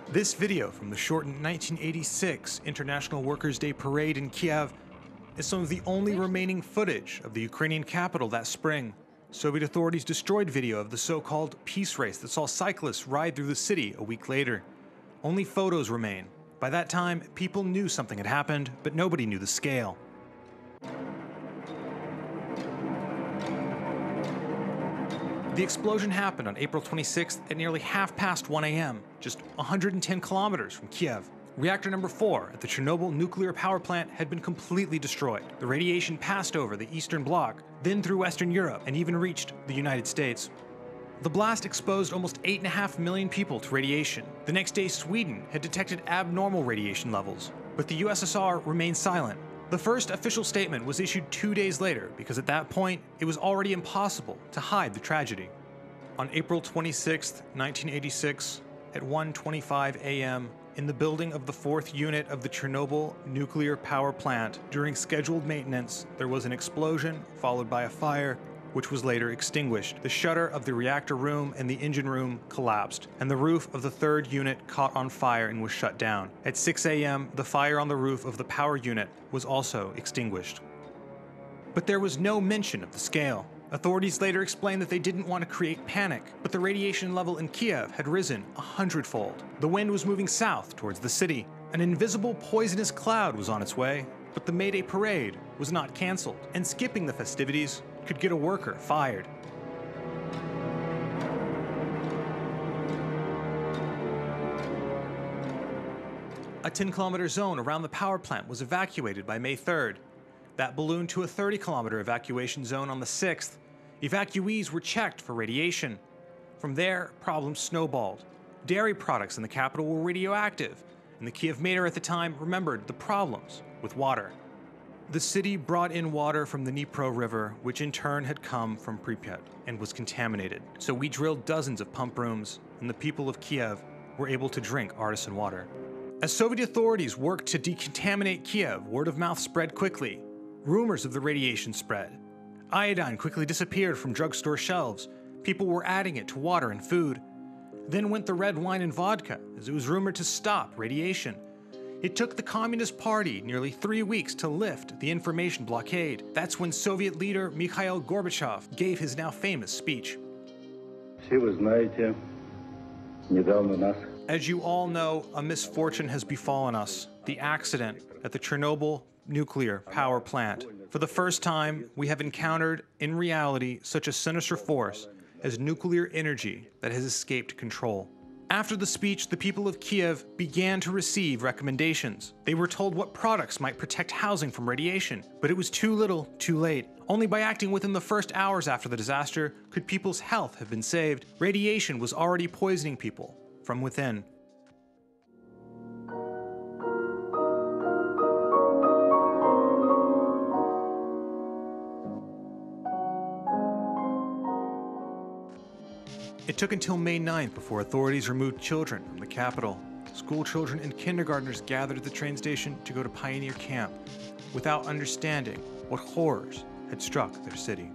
This video from the shortened 1986 International Workers' Day parade in Kiev is some of the only remaining footage of the Ukrainian capital that spring. Soviet authorities destroyed video of the so-called peace race that saw cyclists ride through the city a week later. Only photos remain. By that time, people knew something had happened, but nobody knew the scale. The explosion happened on April 26th at nearly 1:30 a.m., just 110 kilometers from Kiev. Reactor number 4 at the Chernobyl nuclear power plant had been completely destroyed. The radiation passed over the Eastern Bloc, then through Western Europe, and even reached the United States. The blast exposed almost 8.5 million people to radiation. The next day, Sweden had detected abnormal radiation levels, but the USSR remained silent. The first official statement was issued 2 days later because at that point, it was already impossible to hide the tragedy. On April 26, 1986, at 1:25 a.m., in the building of the 4th unit of the Chernobyl nuclear power plant, during scheduled maintenance, there was an explosion followed by a fire, which was later extinguished. The shutter of the reactor room and the engine room collapsed, and the roof of the 3rd unit caught on fire and was shut down. At 6 a.m., the fire on the roof of the power unit was also extinguished. But there was no mention of the scale. Authorities later explained that they didn't want to create panic, but the radiation level in Kiev had risen 100-fold. The wind was moving south towards the city. An invisible poisonous cloud was on its way, but the May Day parade was not canceled, and skipping the festivities could get a worker fired. A 10-kilometer zone around the power plant was evacuated by May 3rd. That ballooned to a 30-kilometer evacuation zone on the 6th. Evacuees were checked for radiation. From there, problems snowballed. Dairy products in the capital were radioactive, and the Kiev mayor at the time remembered the problems with water. The city brought in water from the Dnipro River, which in turn had come from Pripyat and was contaminated. So we drilled dozens of pump rooms, and the people of Kiev were able to drink artisan water. As Soviet authorities worked to decontaminate Kiev, word of mouth spread quickly. Rumors of the radiation spread. Iodine quickly disappeared from drugstore shelves. People were adding it to water and food. Then went the red wine and vodka, as it was rumored to stop radiation. It took the Communist Party nearly 3 weeks to lift the information blockade. That's when Soviet leader Mikhail Gorbachev gave his now famous speech. As you all know, a misfortune has befallen us. The accident at the Chernobyl nuclear power plant. For the first time, we have encountered, in reality, such a sinister force as nuclear energy that has escaped control. After the speech, the people of Kiev began to receive recommendations. They were told what products might protect housing from radiation, but it was too little, too late. Only by acting within the first hours after the disaster could people's health have been saved. Radiation was already poisoning people from within. It took until May 9th before authorities removed children from the capital. School children and kindergartners gathered at the train station to go to Pioneer Camp without understanding what horrors had struck their city.